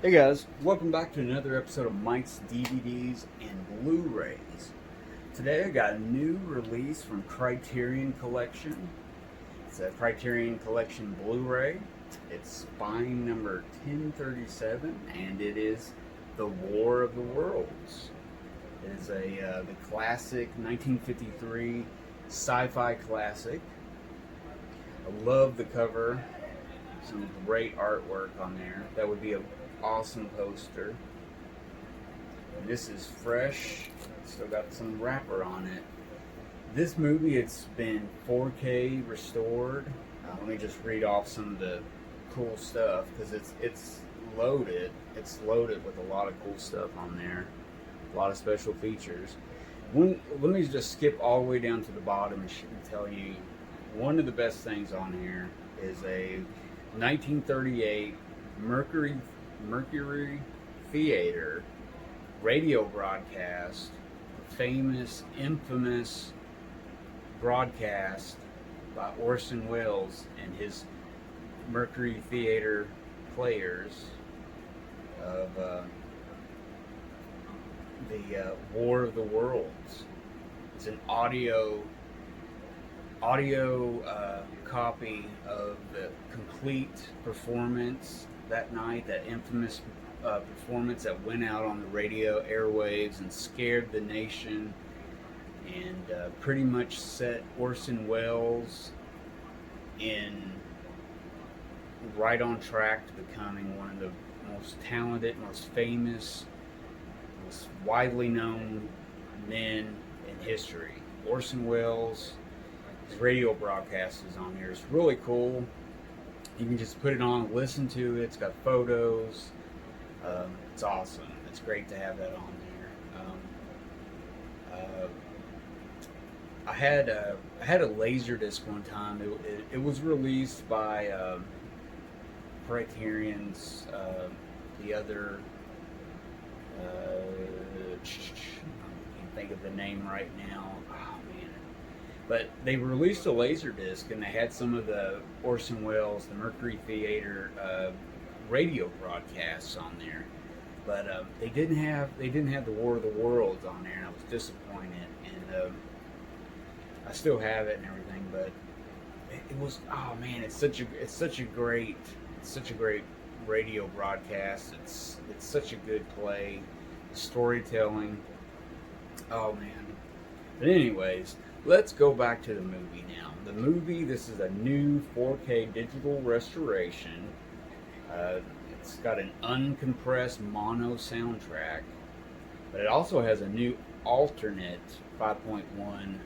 Hey guys, welcome back to another episode of Mike's DVDs and Blu-rays. Today I got a new release from Criterion Collection. It's a Criterion Collection Blu-ray. It's spine number 1037, and it is The War of the Worlds. It is the classic 1953 sci-fi classic. I love the cover. Some great artwork on there. That would be an awesome poster. And this is fresh. Still got some wrapper on it. This movie, it's been 4K restored. Let me just read off some of the cool stuff because it's loaded. It's loaded with a lot of cool stuff on there. A lot of special features. Let me just skip all the way down to the bottom and tell you one of the best things on here is a 1938 Mercury Theater radio broadcast, infamous broadcast by Orson Welles and his Mercury Theater players of the War of the Worlds. It's an audio copy of the complete performance that night, that infamous performance that went out on the radio airwaves and scared the nation and pretty much set Orson Welles right on track to becoming one of the most talented, most famous, most widely known men in history. Orson Welles, his radio broadcast is on here. It's really cool. You can just put it on, listen to it. It's got photos. It's awesome. It's great to have that on there. I had a laser disc one time. It was released by Criterion's the other. I can't think of the name right now. Oh man! But they released a laser disc, and they had some of the Orson Welles, the Mercury Theater radio broadcasts on there. But they didn't have the War of the Worlds on there, and I was disappointed. And I still have it and everything, but it was, oh man, it's such a great radio broadcast. It's such a good play, storytelling. Oh man. But anyways, let's go back to the movie now. The movie, this is a new 4K digital restoration. It's got an uncompressed mono soundtrack, but it also has a new alternate 5.1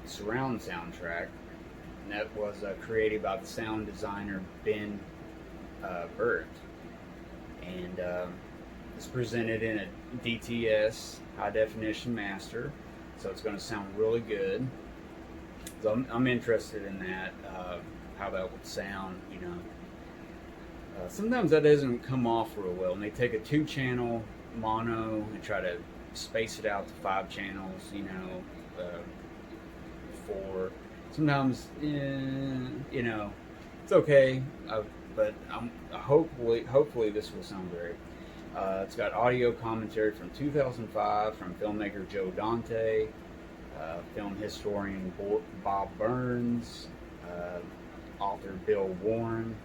surround soundtrack, and that was created by the sound designer Ben Burt. And it's presented in a DTS high definition master, so it's going to sound really good. So I'm interested in that, how that would sound, you know. Sometimes that doesn't come off real well, and they take a 2-channel mono and try to space it out to 5 channels, you know, 4. Sometimes, you know, it's okay, but hopefully this will sound great. It's got audio commentary from 2005 from filmmaker Joe Dante, film historian Bob Burns, author Bill Warren.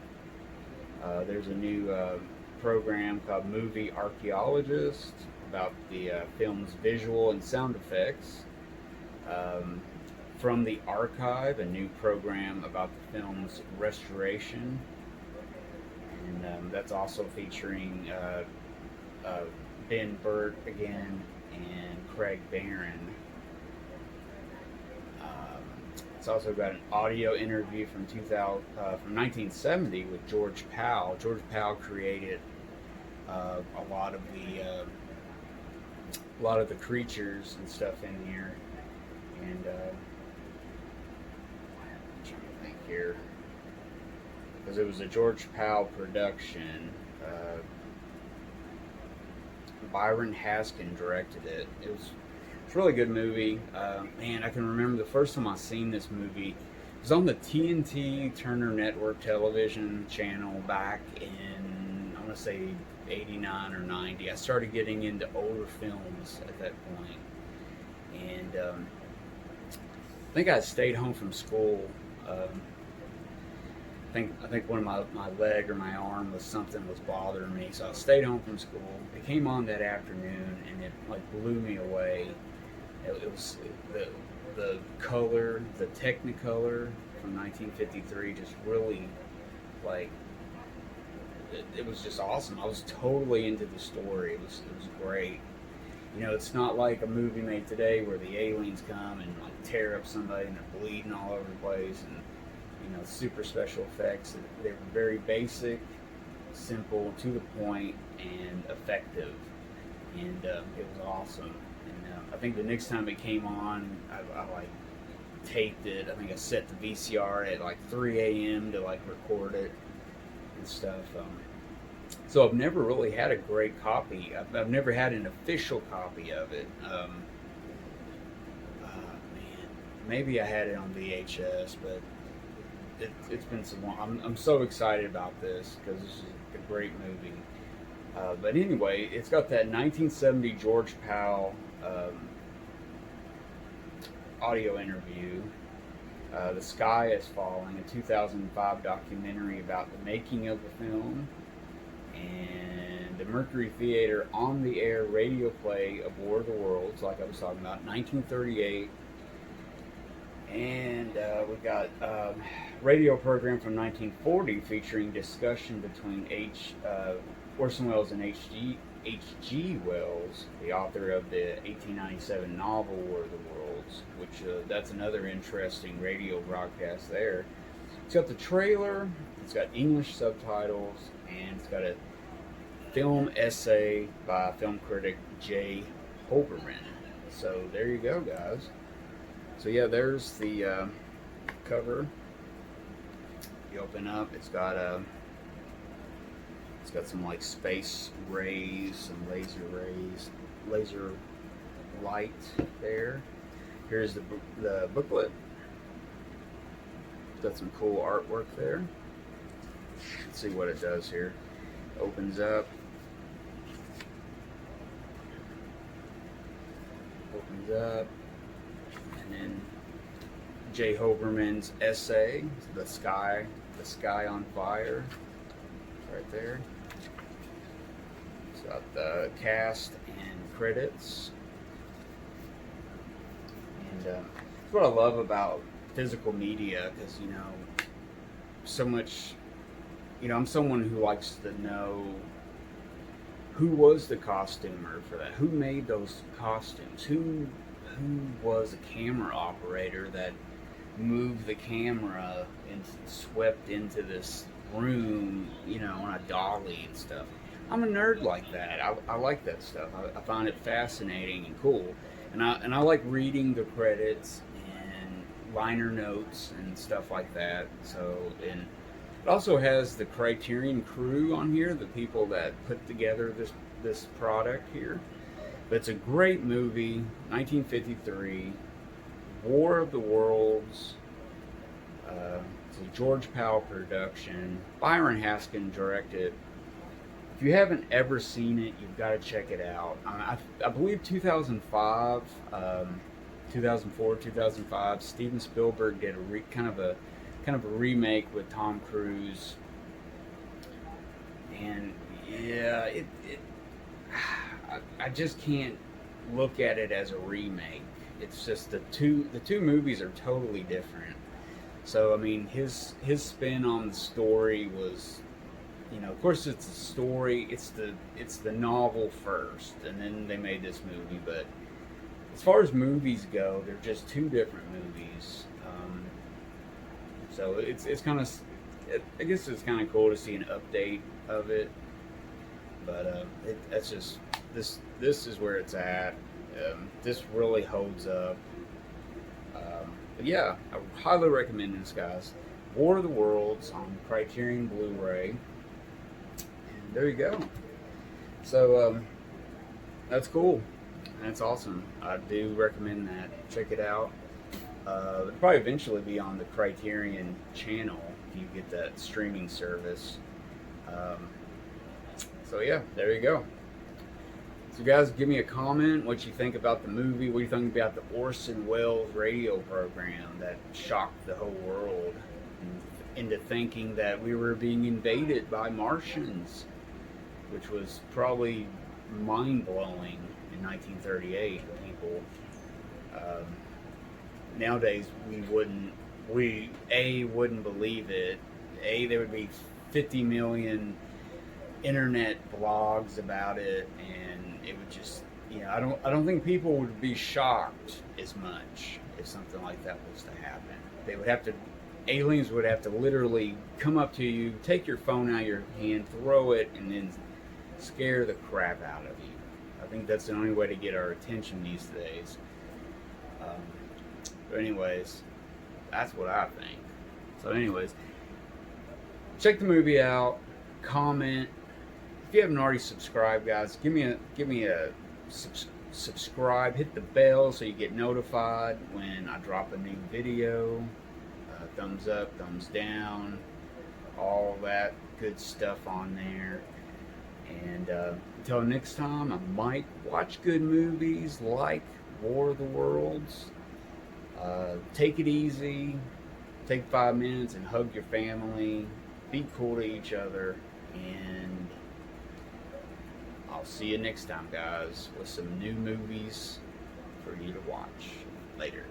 There's a new program called Movie Archaeologist about the film's visual and sound effects. From the Archive, a new program about the film's restoration. And that's also featuring Ben Burt again and Craig Barron. It's also got an audio interview from 1970 with George Powell. George Powell created a lot of the creatures and stuff in here, and I'm trying to think here, because it was a George Powell production. Byron Haskin directed it. It's a really good movie. Man, I can remember the first time I seen this movie. It was on the TNT Turner Network television channel back in, I want to say 89 or 90. I started getting into older films at that point. And I think I stayed home from school. I think one of my leg or my arm was bothering me, so I stayed home from school. It came on that afternoon, and it like blew me away. It was the color, the Technicolor from 1953, just really like it was just awesome. I was totally into the story. It was great. You know, it's not like a movie made today where the aliens come and like tear up somebody and they're bleeding all over the place and, you know, super special effects. They were very basic, simple, to the point, and effective. And it was awesome. And I think the next time it came on, I like taped it. I think I set the VCR at like 3 a.m. to like record it and stuff. So I've never really had a great copy. I've never had an official copy of it. Man, maybe I had it on VHS, but it's been so long. I'm so excited about this because this is a great movie. But anyway, it's got that 1970 George Powell audio interview. The Sky is Falling, a 2005 documentary about the making of the film, and the Mercury Theater on-the-air radio play of War of the Worlds, like I was talking about, 1938. And we got radio program from 1940 featuring discussion between Orson Welles and H.G. Wells, the author of the 1897 novel War of the Worlds, which that's another interesting radio broadcast there. It's got the trailer, it's got English subtitles, and it's got a film essay by film critic J. Hoberman. So there you go, guys. So yeah, there's the cover. You open up, it's got some like space rays, some laser light there. Here's the booklet. Got some cool artwork there. Let's see what it does here. Opens up. And then J. Hoberman's essay, the sky on fire, right there. It's got the cast and credits. And that's what I love about physical media, because, you know, so much, you know, I'm someone who likes to know who was the costumer for that, who made those costumes, who was a camera operator that moved the camera and swept into this room, you know, on a dolly and stuff. I'm a nerd like that. I like that stuff. I find it fascinating and cool. And I like reading the credits and liner notes and stuff like that. So, and it also has the Criterion crew on here, the people that put together this product here. But it's a great movie, 1953, War of the Worlds. It's a George Powell production. Byron Haskin directed. If you haven't ever seen it, you've got to check it out. I believe 2005, 2004, 2005, Steven Spielberg did a kind of a remake with Tom Cruise. And yeah, I just can't look at it as a remake. It's just the two movies are totally different. So I mean, his spin on the story was, you know, of course it's a story. It's the novel first, and then they made this movie. But as far as movies go, they're just two different movies. So it's kind of, I guess it's kind of cool to see an update of it. But that's just this is where it's at. This really holds up. But yeah, I would highly recommend this, guys. War of the Worlds on Criterion Bluray. And there you go. So that's cool. That's awesome. I do recommend that. Check it out. It'll probably eventually be on the Criterion channel if you get that streaming service. So yeah, there you go. So guys, give me a comment what you think about the movie. What do you think about the Orson Welles radio program that shocked the whole world into thinking that we were being invaded by Martians, which was probably mind-blowing in 1938. People nowadays wouldn't believe it. There would be 50 million internet blogs about it, and it would just, I don't think people would be shocked as much if something like that was to happen. Aliens would have to literally come up to you, take your phone out of your hand, throw it, and then scare the crap out of you. I think that's the only way to get our attention these days. But anyways, that's what I think. So anyways, check the movie out, comment. If you haven't already subscribed, guys, give me a subscribe, hit the bell so you get notified when I drop a new video. Thumbs up, thumbs down, all that good stuff on there. And until next time, I might watch good movies like War of the Worlds. Take it easy. Take 5 minutes and hug your family. Be cool to each other. And I'll see you next time, guys, with some new movies for you to watch. Later.